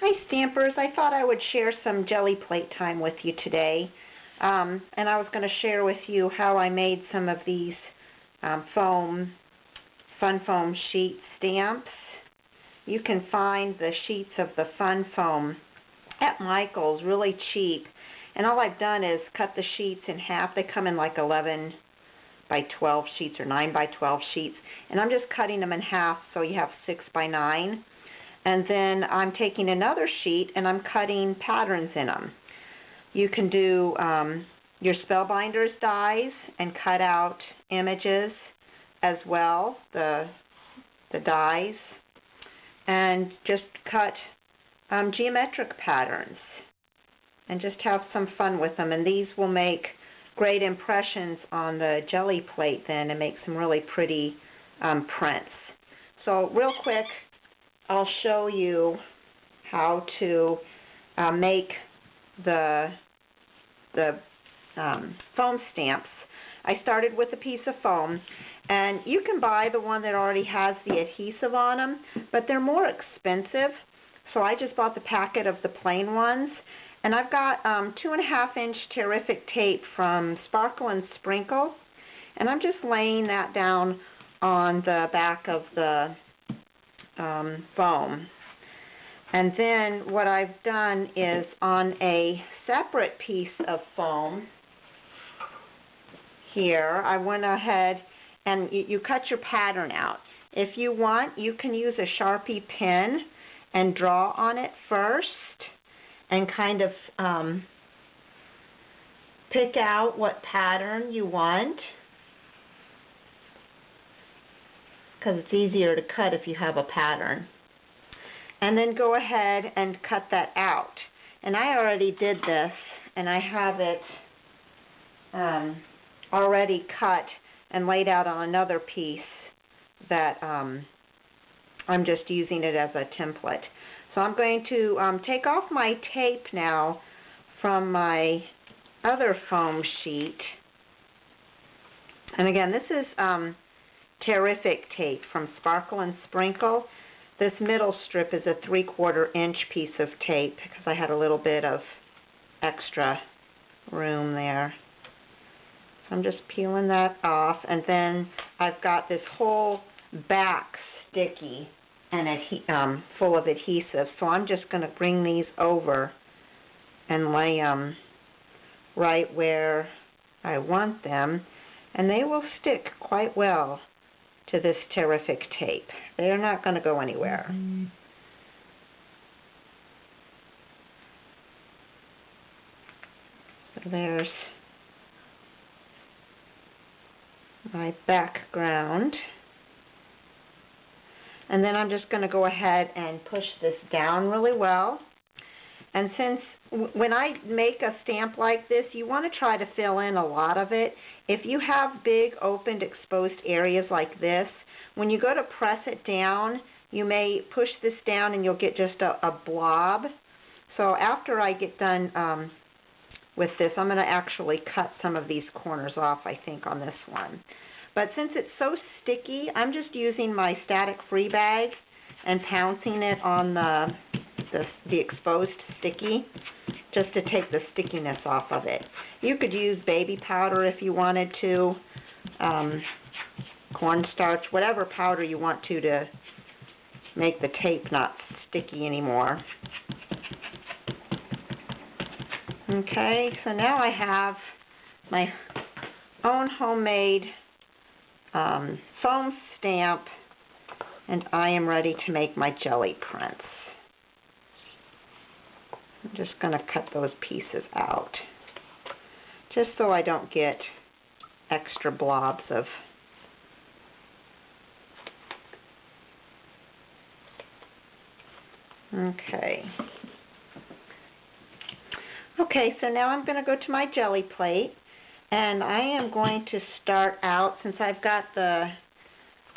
Hi Stampers, I thought I would share some Gelli Plate time with you today. And I was going to share with you how I made some of these fun foam sheet stamps. You can find the sheets of the fun foam at Michael's really cheap. And all I've done is cut the sheets in half. They come in like 11 by 12 sheets or 9 by 12 sheets. And I'm just cutting them in half so you have 6 by 9. And then I'm taking another sheet and I'm cutting patterns in them. You can do your Spellbinders dies and cut out images as well, the dies, and just cut geometric patterns and just have some fun with them. And these will make great impressions on the Gelli Plate then and make some really pretty prints. So real quick, I'll show you how to make the foam stamps. I started with a piece of foam, and you can buy the one that already has the adhesive on them, but they're more expensive, so I just bought the packet of the plain ones. And I've got 2.5-inch terrific tape from Sparkle and Sprinkle, and I'm just laying that down on the back of the foam. And then what I've done is on a separate piece of foam here, I went ahead and you cut your pattern out. If you want, you can use a Sharpie pen and draw on it first and kind of pick out what pattern you want, because it's easier to cut if you have a pattern. And then go ahead and cut that out. And I already did this, and I have it already cut and laid out on another piece that I'm just using it as a template. So I'm going to take off my tape now from my other foam sheet. And again, this is terrific tape from Sparkle and Sprinkle. This middle strip is a 3/4-inch piece of tape because I had a little bit of extra room there. So I'm just peeling that off, and then I've got this whole back sticky and full of adhesive. So I'm just going to bring these over and lay them right where I want them, and they will stick quite well to this terrific tape. They're not going to go anywhere. So there's my background. And then I'm just going to go ahead and push this down really well. And since when I make a stamp like this, you want to try to fill in a lot of it. If you have big, opened, exposed areas like this, when you go to press it down, you may push this down and you'll get just a blob. So after I get done with this, I'm going to actually cut some of these corners off, I think, on this one. But since it's so sticky, I'm just using my static free bag and pouncing it on the exposed sticky, just to take the stickiness off of it. You could use baby powder if you wanted to, cornstarch, whatever powder you want to make the tape not sticky anymore. Okay, so now I have my own homemade foam stamp, and I am ready to make my Gelli prints. I'm just going to cut those pieces out, just so I don't get extra blobs of Okay, so now I'm going to go to my Gelli Plate, and I am going to start out, since I've got the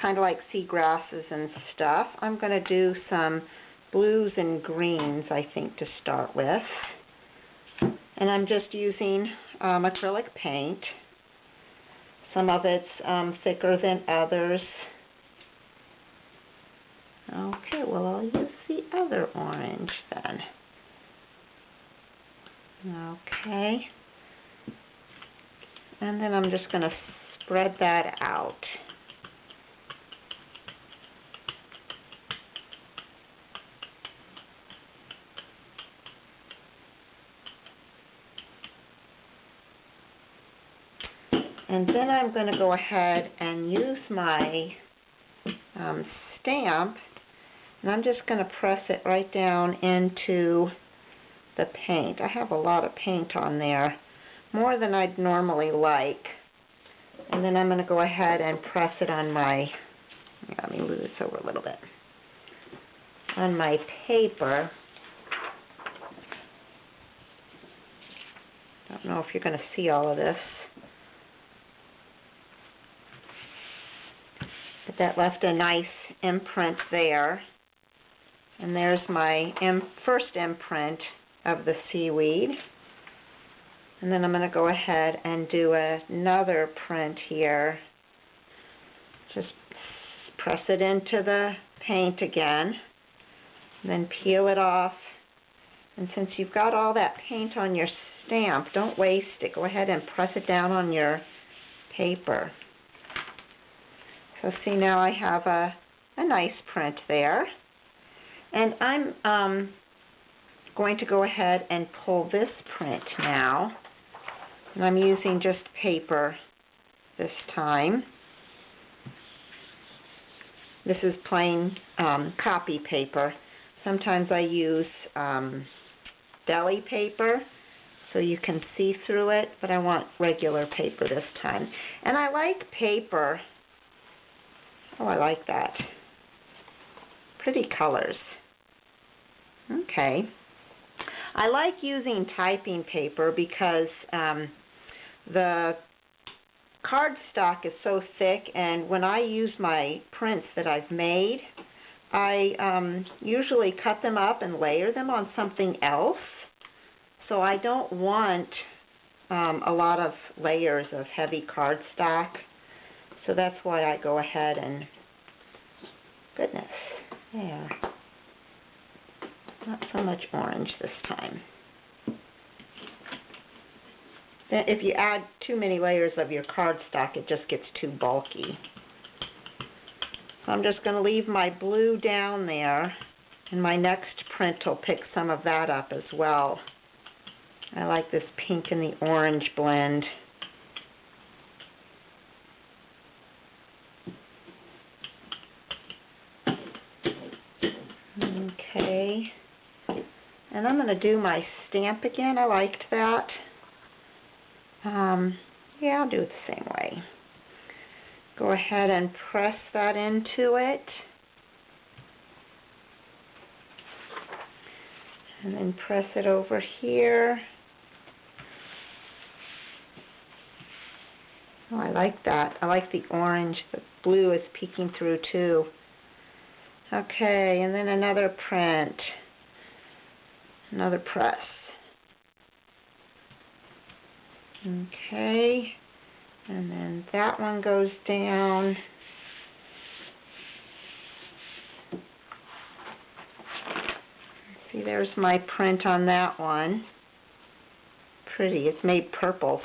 kind of like seagrasses and stuff, I'm going to do some blues and greens, I think, to start with. And I'm just using acrylic paint. Some of it's thicker than others. Okay, well, I'll use the other orange then. Okay. And then I'm just going to spread that out. And then I'm going to go ahead and use my stamp, and I'm just going to press it right down into the paint. I have a lot of paint on there, more than I'd normally like. And then I'm going to go ahead and press it on my, let me move this over a little bit, on my paper. Don't know if you're going to see all of this. But that left a nice imprint there. And there's my first imprint of the seaweed. And then I'm going to go ahead and do another print here. Just press it into the paint again. And then peel it off. And since you've got all that paint on your stamp, don't waste it. Go ahead and press it down on your paper. So see, now I have a nice print there. And I'm going to go ahead and pull this print now. And I'm using just paper this time. This is plain copy paper. Sometimes I use deli paper so you can see through it, but I want regular paper this time. And I like paper. Oh, I like that. Pretty colors. Okay. I like using typing paper because the cardstock is so thick, and when I use my prints that I've made, I usually cut them up and layer them on something else. So I don't want a lot of layers of heavy cardstock. So that's why I go ahead and, goodness, yeah, not so much orange this time. Then if you add too many layers of your cardstock, it just gets too bulky. So I'm just going to leave my blue down there, and my next print will pick some of that up as well. I like this pink and the orange blend. Okay, and I'm going to do my stamp again. I liked that. Yeah, I'll do it the same way. Go ahead and press that into it. And then press it over here. Oh, I like that. I like the orange. The blue is peeking through too. Okay, and then another print. Another press. Okay, and then that one goes down. See, there's my print on that one. Pretty, it's made purple.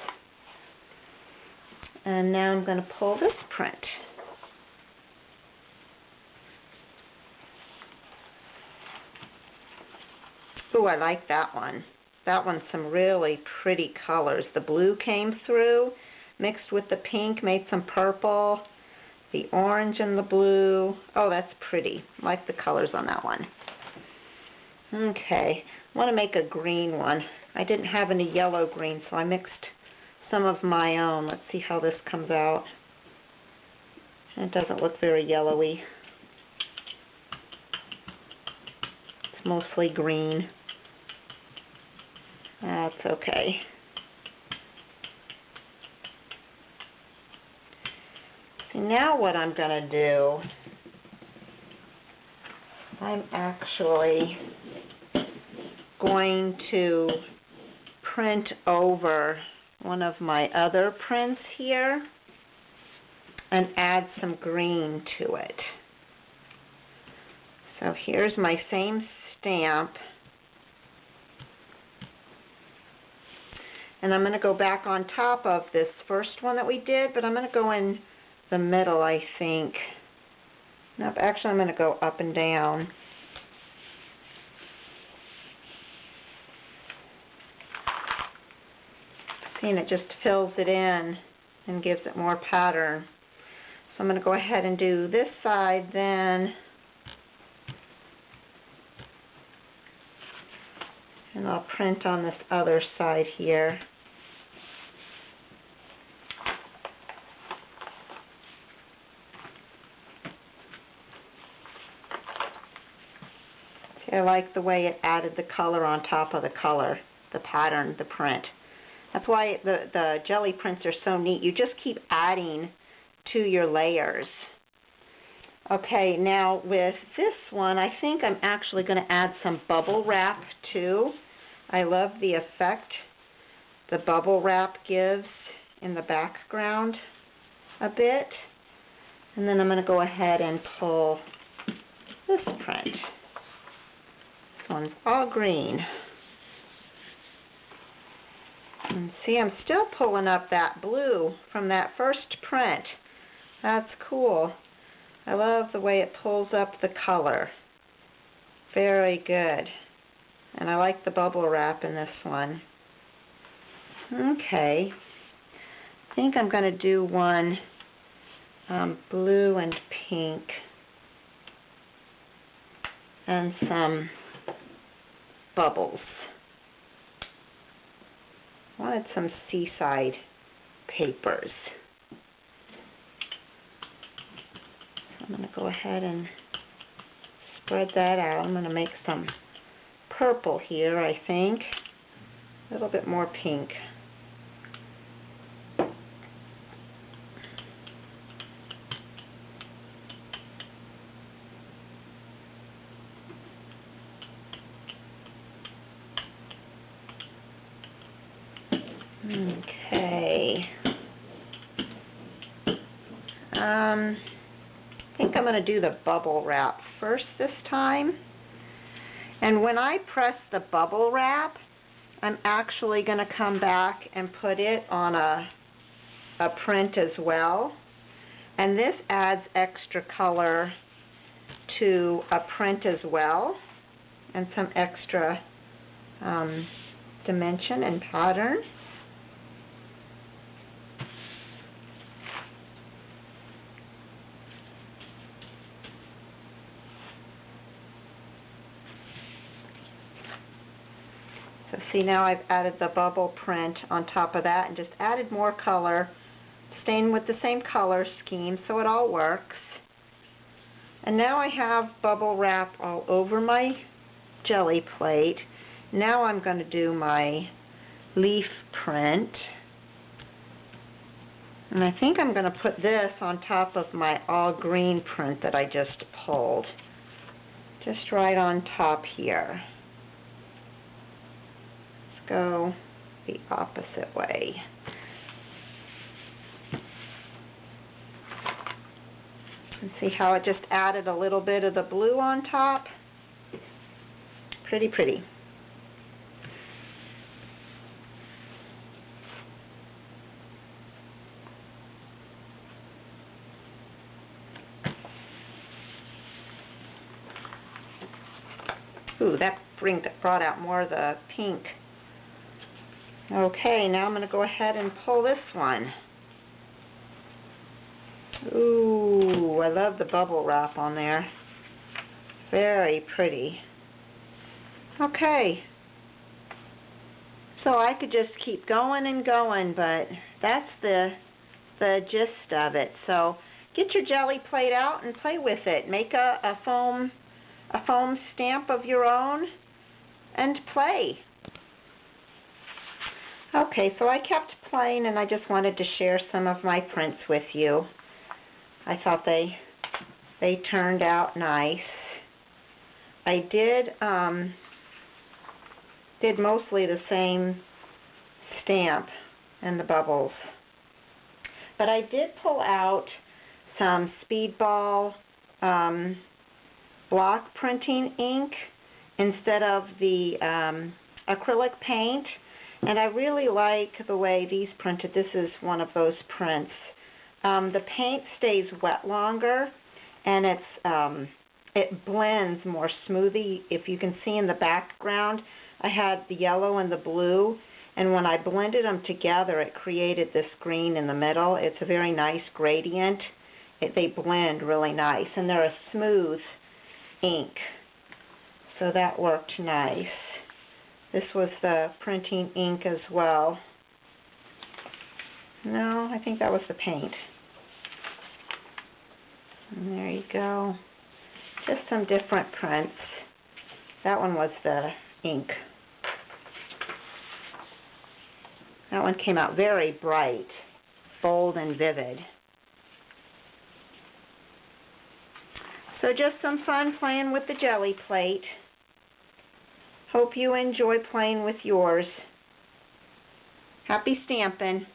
And now I'm going to pull this print. Ooh, I like that one. That one's some really pretty colors. The blue came through, mixed with the pink, made some purple. The orange and the blue. Oh, that's pretty. I like the colors on that one. Okay, I want to make a green one. I didn't have any yellow green, so I mixed some of my own. Let's see how this comes out. It doesn't look very yellowy. It's mostly green. That's okay. So now what I'm going to do, I'm actually going to print over one of my other prints here and add some green to it. So here's my same stamp. And I'm going to go back on top of this first one that we did, but I'm going to go in the middle, I think. Nope, actually I'm going to go up and down. See, and it just fills it in and gives it more pattern. So I'm going to go ahead and do this side then. And I'll print on this other side here. See, I like the way it added the color on top of the color, the pattern, the print. That's why the jelly prints are so neat. You just keep adding to your layers. Okay, now with this one, I think I'm actually going to add some bubble wrap too. I love the effect the bubble wrap gives in the background a bit. And then I'm going to go ahead and pull this print. This one's all green. And see, I'm still pulling up that blue from that first print. That's cool. I love the way it pulls up the color. Very good. And I like the bubble wrap in this one. Okay. I think I'm going to do one blue and pink. And some bubbles. I wanted some seaside papers. So I'm going to go ahead and spread that out. I'm going to make some purple here, I think. A little bit more pink. Okay. I think I'm going to do the bubble wrap first this time. And when I press the bubble wrap, I'm actually going to come back and put it on a print as well. And this adds extra color to a print as well, and some extra dimension and pattern. So see, now I've added the bubble print on top of that and just added more color, staying with the same color scheme so it all works. And now I have bubble wrap all over my jelly plate. Now I'm going to do my leaf print. And I think I'm going to put this on top of my all green print that I just pulled. Just right on top here. Go the opposite way. And see how it just added a little bit of the blue on top? Pretty pretty. Ooh, that brought out more of the pink. Okay, now I'm going to go ahead and pull this one. Ooh, I love the bubble wrap on there. Very pretty. Okay. So I could just keep going and going, but that's the gist of it. So get your jelly plate out and play with it. Make a foam stamp of your own and play. Okay, so I kept playing and I just wanted to share some of my prints with you. I thought they turned out nice. I did mostly the same stamp and the bubbles. But I did pull out some Speedball block printing ink instead of the acrylic paint. And I really like the way these printed. This is one of those prints. The paint stays wet longer, and it blends more smoothly. If you can see in the background, I had the yellow and the blue, and when I blended them together, it created this green in the middle. It's a very nice gradient. They blend really nice, and they're a smooth ink, so that worked nice. This was the printing ink as well. No, I think that was the paint. And there you go. Just some different prints. That one was the ink. That one came out very bright, bold, and vivid. So just some fun playing with the Gelli Plate. Hope you enjoy playing with yours. Happy stamping.